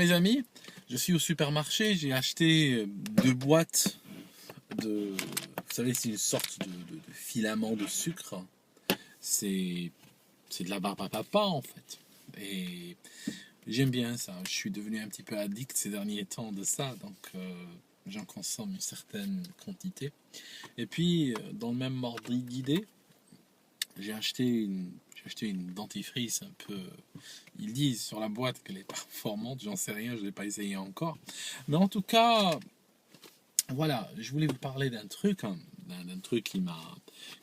mes amis, je suis au supermarché, j'ai acheté 2 boîtes de... Vous savez, c'est une sorte de filament de sucre. C'est c'est de la barbe à papa en fait. Et j'aime bien ça. Je suis devenu un petit peu addict ces derniers temps de ça, donc j'en consomme une certaine quantité. Et puis, dans le même ordre d'idée, j'ai acheté une dentifrice un peu. Ils disent sur la boîte qu'elle est performante, j'en sais rien, je ne l'ai pas essayé encore. Mais en tout cas, voilà, je voulais vous parler d'un truc, hein, d'un truc qui m'a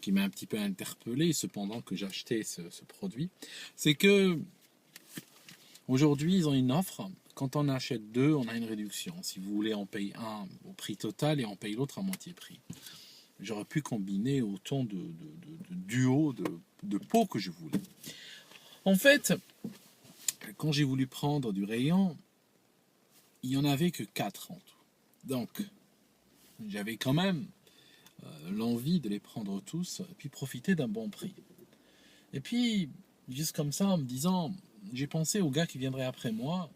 un petit peu interpellé, cependant que j'achetais ce produit. C'est que aujourd'hui, ils ont une offre. Quand on achète deux, on a une réduction. Si vous voulez, on paye un au prix total et on paye l'autre à moitié prix. J'aurais pu combiner autant de duos de pots que je voulais. En fait, quand j'ai voulu prendre du rayon, il n'y en avait que 4 en tout. Donc, j'avais quand même l'envie de les prendre tous et puis profiter d'un bon prix. Et puis, juste comme ça, en me disant, j'ai pensé au gars qui viendrait après moi,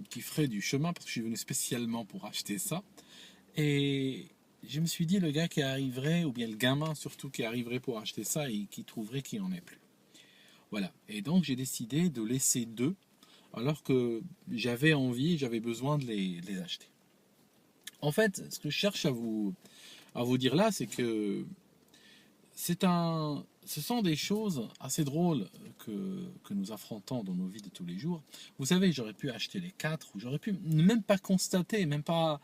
qui ferait du chemin, parce que je suis venu spécialement pour acheter ça. Et je me suis dit, le gars qui arriverait, ou bien le gamin surtout qui arriverait pour acheter ça et qui trouverait qu'il n'y en ait plus. Voilà. Et donc j'ai décidé de laisser deux, alors que j'avais envie, j'avais besoin de les acheter. En fait, ce que je cherche à vous dire là, c'est que ce sont des choses assez drôles que nous affrontons dans nos vies de tous les jours. Vous savez, j'aurais pu acheter les 4, ou j'aurais pu même pas constater, même pas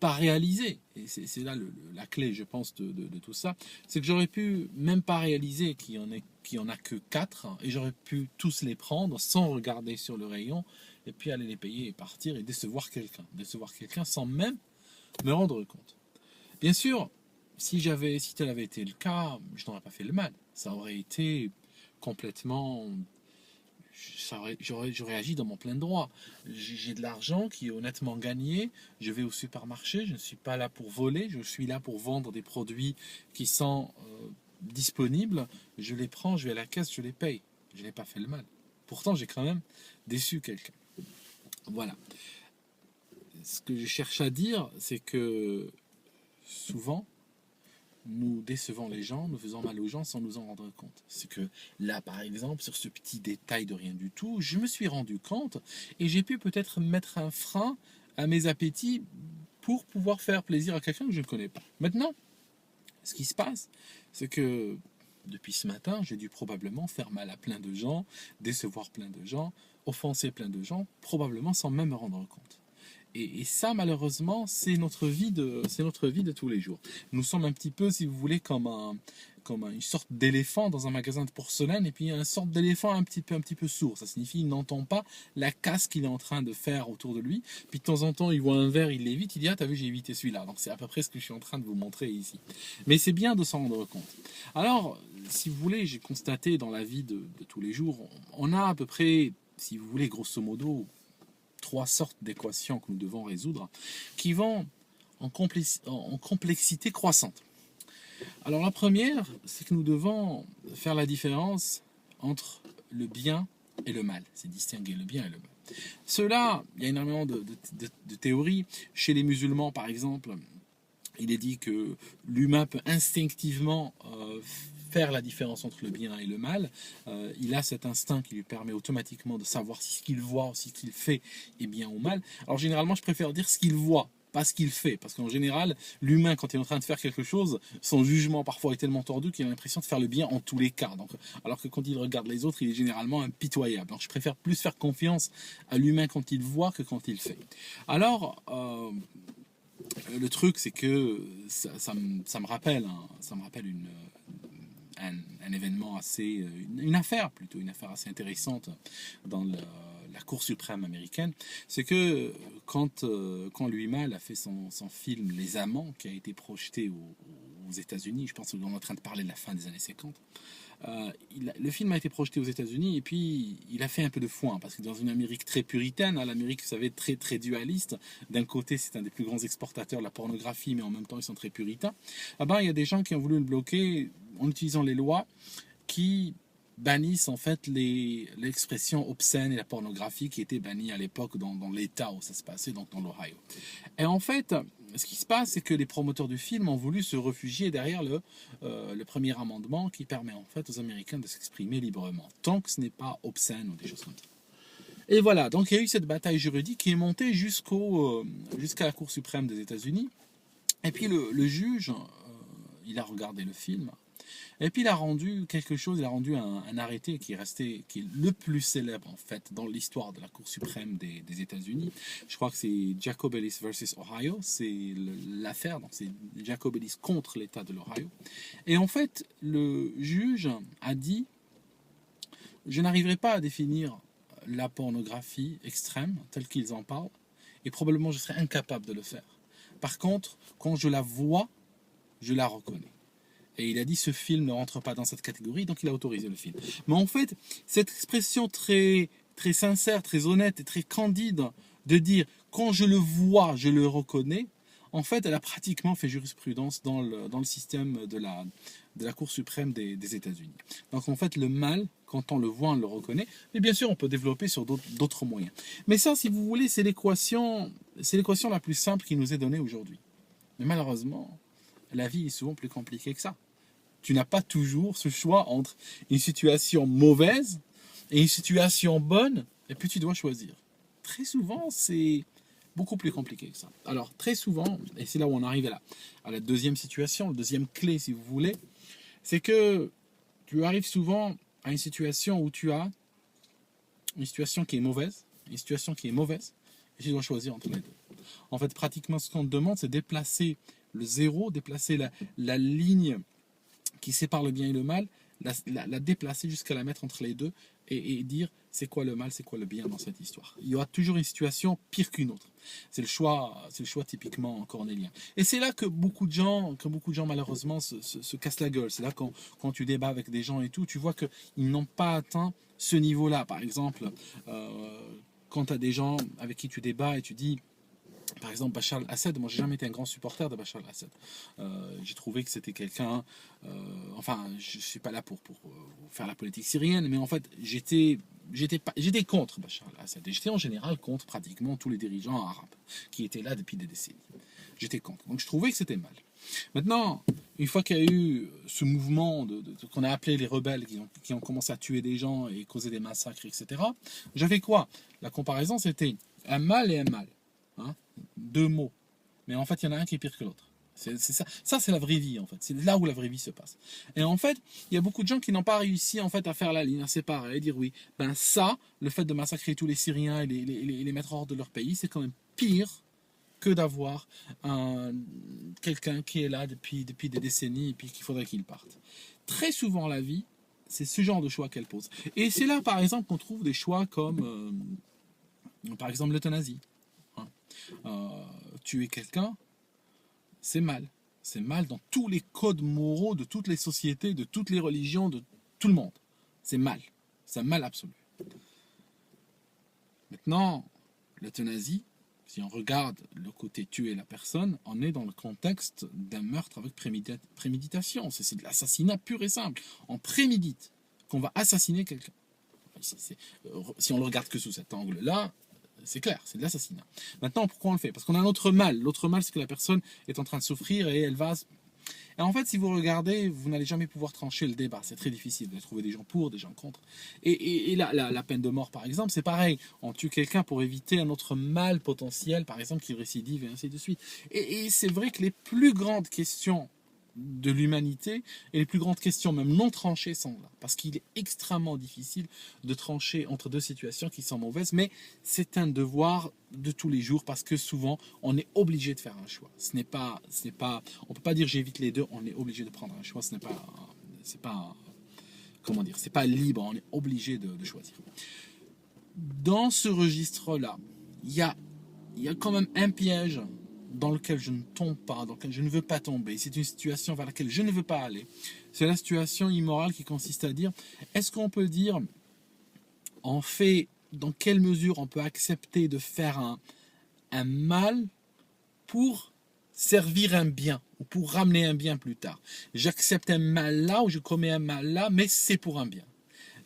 réaliser. Et c'est là la clé, je pense, de tout ça. C'est que j'aurais pu même pas réaliser qu'il y en a que 4, et j'aurais pu tous les prendre sans regarder sur le rayon, et puis aller les payer et partir et décevoir quelqu'un. Décevoir quelqu'un sans même me rendre compte. Bien sûr, si tel avait été le cas, je n'aurais pas fait le mal. Ça aurait été complètement. J'aurais agi dans mon plein droit. J'ai de l'argent qui est honnêtement gagné. Je vais au supermarché. Je ne suis pas là pour voler. Je suis là pour vendre des produits qui sont disponibles. Je les prends, je vais à la caisse, je les paye. Je n'ai pas fait le mal. Pourtant, j'ai quand même déçu quelqu'un. Voilà. Ce que je cherche à dire, c'est que souvent, nous décevons les gens, nous faisons mal aux gens sans nous en rendre compte. C'est que là, par exemple, sur ce petit détail de rien du tout, je me suis rendu compte et j'ai pu peut-être mettre un frein à mes appétits pour pouvoir faire plaisir à quelqu'un que je ne connais pas. Maintenant, ce qui se passe, c'est que depuis ce matin, j'ai dû probablement faire mal à plein de gens, décevoir plein de gens, offenser plein de gens, probablement sans même me rendre compte. Et ça, malheureusement, c'est notre vie de tous les jours. Nous sommes un petit peu, si vous voulez, comme une sorte d'éléphant dans un magasin de porcelaine, et puis une sorte d'éléphant un petit peu sourd. Ça signifie qu'il n'entend pas la casse qu'il est en train de faire autour de lui. Puis de temps en temps, il voit un verre, il l'évite, il dit « Ah, t'as vu, j'ai évité celui-là. » Donc c'est à peu près ce que je suis en train de vous montrer ici. Mais c'est bien de s'en rendre compte. Alors, si vous voulez, j'ai constaté dans la vie de tous les jours, on a à peu près, si vous voulez, grosso modo, 3 sortes d'équations que nous devons résoudre qui vont en complexité croissante. Alors la première, c'est que nous devons faire la différence entre le bien et le mal. C'est distinguer le bien et le mal. Cela, il y a énormément de théories. Chez les musulmans, par exemple, il est dit que l'humain peut instinctivement faire la différence entre le bien et le mal. Il a cet instinct qui lui permet automatiquement de savoir si ce qu'il voit ou si ce qu'il fait est bien ou mal. Alors généralement, je préfère dire ce qu'il voit, pas ce qu'il fait. Parce qu'en général, l'humain, quand il est en train de faire quelque chose, son jugement parfois est tellement tordu qu'il a l'impression de faire le bien en tous les cas. Donc, alors que quand il regarde les autres, il est généralement impitoyable. Donc je préfère plus faire confiance à l'humain quand il voit que quand il fait. Alors, le truc, c'est que ça me rappelle, un événement assez, une affaire plutôt, une affaire assez intéressante dans la Cour suprême américaine. C'est que quand Louis Malle a fait son film Les Amants, qui a été projeté aux États-Unis, je pense qu'on est en train de parler de la fin des années 50. Le film a été projeté aux États-Unis et puis il a fait un peu de foin parce que dans une Amérique très puritaine, l'Amérique, vous savez, très très dualiste. D'un côté, c'est un des plus grands exportateurs de la pornographie, mais en même temps, ils sont très puritains. Il y a des gens qui ont voulu le bloquer en utilisant les lois qui bannissent en fait l'expression obscène et la pornographie qui était bannie à l'époque dans l'État où ça se passait, donc dans l'Ohio. Et en fait, ce qui se passe, c'est que les promoteurs du film ont voulu se réfugier derrière le premier amendement qui permet en fait aux Américains de s'exprimer librement, tant que ce n'est pas obscène ou des choses comme ça. Et voilà, donc il y a eu cette bataille juridique qui est montée jusqu'à la Cour suprême des États-Unis. Et puis le juge, il a regardé le film. Et puis il a rendu quelque chose, il a rendu un arrêté qui est le plus célèbre en fait dans l'histoire de la Cour suprême des États-Unis. Je crois que c'est Jacobellis versus Ohio, c'est l'affaire, donc c'est Jacobellis contre l'État de l'Ohio. Et en fait, le juge a dit, je n'arriverai pas à définir la pornographie extrême telle qu'ils en parlent, et probablement je serai incapable de le faire. Par contre, quand je la vois, je la reconnais. Et il a dit ce film ne rentre pas dans cette catégorie, donc il a autorisé le film. Mais en fait, cette expression très, très sincère, très honnête et très candide de dire quand je le vois, je le reconnais, en fait, elle a pratiquement fait jurisprudence dans le système de la Cour suprême des États-Unis. Donc en fait, le mal, quand on le voit, on le reconnaît. Mais bien sûr, on peut développer sur d'autres moyens. Mais ça, si vous voulez, c'est l'équation la plus simple qui nous est donnée aujourd'hui. Mais malheureusement, la vie est souvent plus compliquée que ça. Tu n'as pas toujours ce choix entre une situation mauvaise et une situation bonne, et puis tu dois choisir. Très souvent, c'est beaucoup plus compliqué que ça. Alors, très souvent, et c'est là où on arrive à la deuxième situation, la deuxième clé, si vous voulez, c'est que tu arrives souvent à une situation où tu as une situation qui est mauvaise, une situation qui est mauvaise, et tu dois choisir entre les deux. En fait, pratiquement, ce qu'on te demande, c'est déplacer le zéro, déplacer la ligne qui sépare le bien et le mal, la déplacer jusqu'à la mettre entre les deux et dire c'est quoi le mal, c'est quoi le bien dans cette histoire. Il y aura toujours une situation pire qu'une autre. C'est le choix typiquement cornélien. Et c'est là que beaucoup de gens malheureusement se cassent la gueule. C'est là quand tu débats avec des gens et tout, tu vois qu'ils n'ont pas atteint ce niveau-là. Par exemple, quand tu as des gens avec qui tu débats et tu dis par exemple, Bachar al-Assad, moi j'ai jamais été un grand supporter de Bachar al-Assad. J'ai trouvé que c'était quelqu'un. Enfin, je suis pas là pour faire la politique syrienne, mais en fait, j'étais contre Bachar al-Assad. Et j'étais en général contre pratiquement tous les dirigeants arabes qui étaient là depuis des décennies. J'étais contre. Donc je trouvais que c'était mal. Maintenant, une fois qu'il y a eu ce mouvement qu'on a appelé les rebelles qui ont commencé à tuer des gens et causer des massacres, etc., j'avais quoi? La comparaison, c'était un mal et un mal. Hein, deux mots. Mais en fait, il y en a un qui est pire que l'autre. C'est ça. Ça, c'est la vraie vie, en fait. C'est là où la vraie vie se passe. Et en fait, il y a beaucoup de gens qui n'ont pas réussi en fait, à faire la ligne, à séparer, à dire oui, ben ça, le fait de massacrer tous les Syriens et les mettre hors de leur pays, c'est quand même pire que d'avoir quelqu'un qui est là depuis des décennies et puis qu'il faudrait qu'il parte. Très souvent, la vie, c'est ce genre de choix qu'elle pose. Et c'est là, par exemple, qu'on trouve des choix comme, par exemple, l'euthanasie. Tuer quelqu'un, c'est mal. C'est mal dans tous les codes moraux de toutes les sociétés, de toutes les religions, de tout le monde. C'est mal. C'est un mal absolu. Maintenant, l'euthanasie, si on regarde le côté tuer la personne, on est dans le contexte d'un meurtre avec préméditation. C'est de l'assassinat pur et simple. On prémédite qu'on va assassiner quelqu'un. Si on le regarde que sous cet angle-là, c'est clair, c'est de l'assassinat. Maintenant, pourquoi on le fait? Parce qu'on a un autre mal. L'autre mal, c'est que la personne est en train de souffrir et elle va... Et en fait, si vous regardez, vous n'allez jamais pouvoir trancher le débat. C'est très difficile de trouver des gens pour, des gens contre. Et la peine de mort, par exemple, c'est pareil. On tue quelqu'un pour éviter un autre mal potentiel, par exemple, qui récidive et ainsi de suite. Et c'est vrai que les plus grandes questions de l'humanité et les plus grandes questions, même non tranchées, sont là. Parce qu'il est extrêmement difficile de trancher entre deux situations qui sont mauvaises, mais c'est un devoir de tous les jours parce que souvent, on est obligé de faire un choix. On ne peut pas dire j'évite les deux, on est obligé de prendre un choix. C'est pas libre, on est obligé de choisir. Dans ce registre-là, il y a quand même un piège dans lequel je ne tombe pas, dans lequel je ne veux pas tomber. C'est une situation vers laquelle je ne veux pas aller. C'est la situation immorale qui consiste à dire, est-ce qu'on peut dire, en fait, dans quelle mesure on peut accepter de faire un mal pour servir un bien, ou pour ramener un bien plus tard. J'accepte un mal là, ou je commets un mal là, mais c'est pour un bien.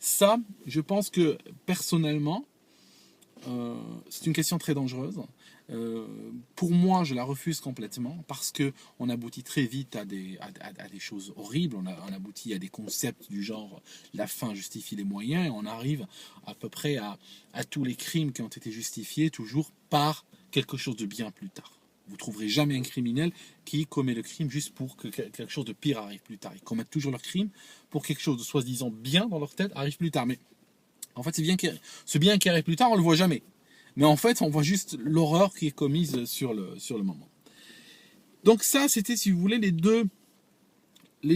Ça, je pense que personnellement, c'est une question très dangereuse. Pour moi, je la refuse complètement parce que on aboutit très vite à des choses horribles. On aboutit à des concepts du genre la fin justifie les moyens et on arrive à peu près à tous les crimes qui ont été justifiés toujours par quelque chose de bien plus tard. Vous ne trouverez jamais un criminel qui commet le crime juste pour que quelque chose de pire arrive plus tard. Ils commettent toujours leur crime pour quelque chose de soi-disant bien dans leur tête arrive plus tard. Mais en fait, ce bien qui arrive plus tard, on ne le voit jamais. Mais en fait, on voit juste l'horreur qui est commise sur le moment. Donc ça, c'était, si vous voulez, les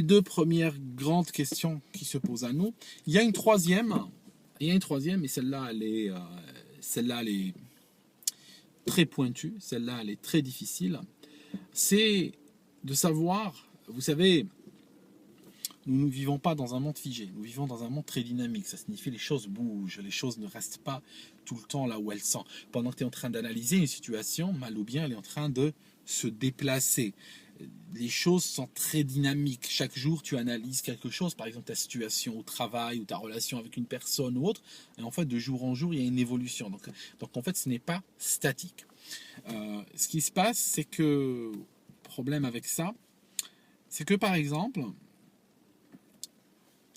deux premières grandes questions qui se posent à nous. Il y a une troisième, et celle-là, elle est très pointue, celle-là, elle est très difficile. C'est de savoir, vous savez, nous ne vivons pas dans un monde figé, nous vivons dans un monde très dynamique. Ça signifie que les choses bougent, les choses ne restent pas tout le temps là où elles sont. Pendant que tu es en train d'analyser une situation, mal ou bien, elle est en train de se déplacer. Les choses sont très dynamiques. Chaque jour, tu analyses quelque chose, par exemple ta situation au travail ou ta relation avec une personne ou autre, et en fait, de jour en jour, il y a une évolution. Donc en fait, ce n'est pas statique. Ce qui se passe, c'est que, problème avec ça, c'est que par exemple,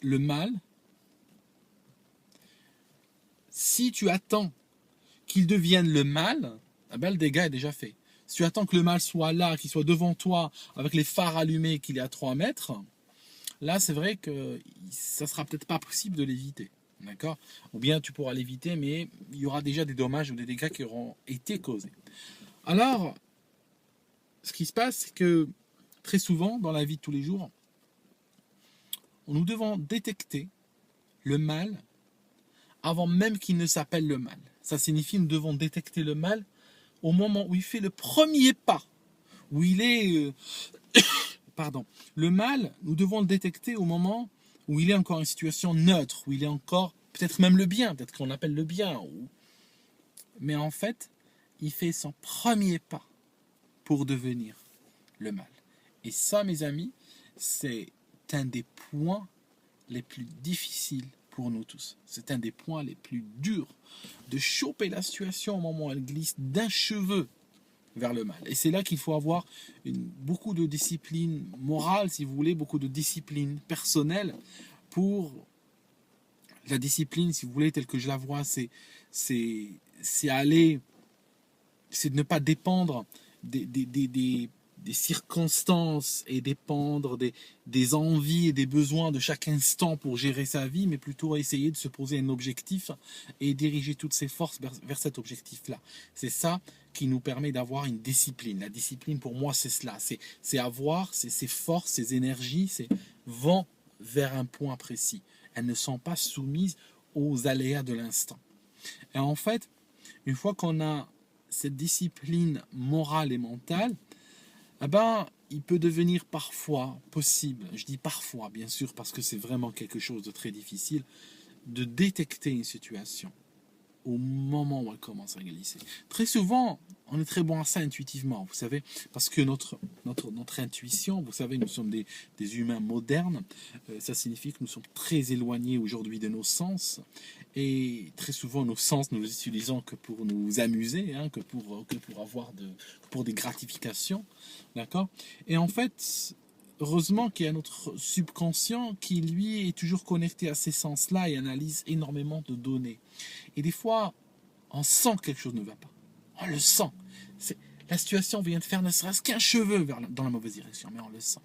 le mal, si tu attends qu'il devienne le mal, eh ben, le dégât est déjà fait. Si tu attends que le mal soit là, qu'il soit devant toi, avec les phares allumés, qu'il est à 3 mètres, là, c'est vrai que ça sera peut-être pas possible de l'éviter. D'accord? Ou bien tu pourras l'éviter, mais il y aura déjà des dommages ou des dégâts qui auront été causés. Alors, ce qui se passe, c'est que très souvent, dans la vie de tous les jours, nous devons détecter le mal avant même qu'il ne s'appelle le mal. Ça signifie que nous devons détecter le mal au moment où il fait le premier pas, où il est... pardon. Le mal, nous devons le détecter au moment où il est encore en situation neutre, où il est encore peut-être même le bien, peut-être qu'on appelle le bien. Mais en fait, il fait son premier pas pour devenir le mal. Et ça, mes amis, c'est un des points les plus difficiles pour nous tous. C'est un des points les plus durs de choper la situation au moment où elle glisse d'un cheveu vers le mal. Et c'est là qu'il faut avoir beaucoup de discipline morale, si vous voulez, beaucoup de discipline personnelle. Pour la discipline, si vous voulez, telle que je la vois, c'est aller, c'est de ne pas dépendre des circonstances et dépendre des envies et des besoins de chaque instant pour gérer sa vie, mais plutôt essayer de se poser un objectif et diriger toutes ses forces vers cet objectif-là. C'est ça qui nous permet d'avoir une discipline. La discipline, pour moi, c'est cela. C'est avoir ses forces, ses énergies, vont vers un point précis. Elles ne sont pas soumises aux aléas de l'instant. Et en fait, une fois qu'on a cette discipline morale et mentale, eh ben, il peut devenir parfois possible, je dis parfois bien sûr parce que c'est vraiment quelque chose de très difficile, de détecter une situation au moment où elle commence à glisser. Très souvent, on est très bon à ça intuitivement, vous savez, parce que notre intuition, vous savez, nous sommes des humains modernes, ça signifie que nous sommes très éloignés aujourd'hui de nos sens, et très souvent nos sens, nous les utilisons que pour nous amuser, hein, que pour des gratifications, d'accord? Et en fait, heureusement qu'il y a notre subconscient qui, lui, est toujours connecté à ces sens-là et analyse énormément de données. Et des fois, on sent que quelque chose ne va pas. On le sent. La situation vient de faire ne serait-ce qu'un cheveu dans la mauvaise direction, mais on le sent.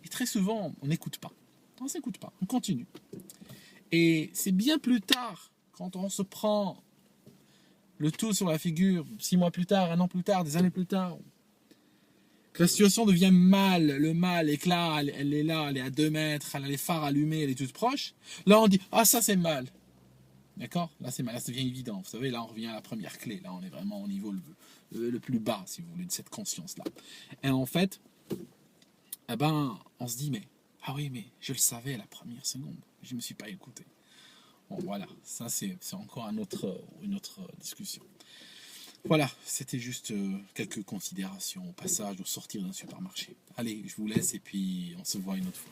Et très souvent, on n'écoute pas. On ne s'écoute pas, on continue. Et c'est bien plus tard, quand on se prend le tout sur la figure, 6 mois plus tard, 1 an plus tard, des années plus tard, que la situation devient le mal, et que là, elle est là, elle est à 2 mètres, elle a les phares allumés, elle est toute proche. Là, on dit, ah, ça c'est mal. D'accord? Là, c'est mal, là, ça devient évident. Vous savez, là, on revient à la première clé. Là, on est vraiment au niveau le plus bas, si vous voulez, de cette conscience-là. Et en fait, eh ben, on se dit, mais, ah oui, mais je le savais à la première seconde. Je ne me suis pas écouté. Bon, voilà, ça, c'est encore une autre discussion. Voilà, c'était juste quelques considérations au passage au sortir d'un supermarché. Allez, je vous laisse et puis on se voit une autre fois.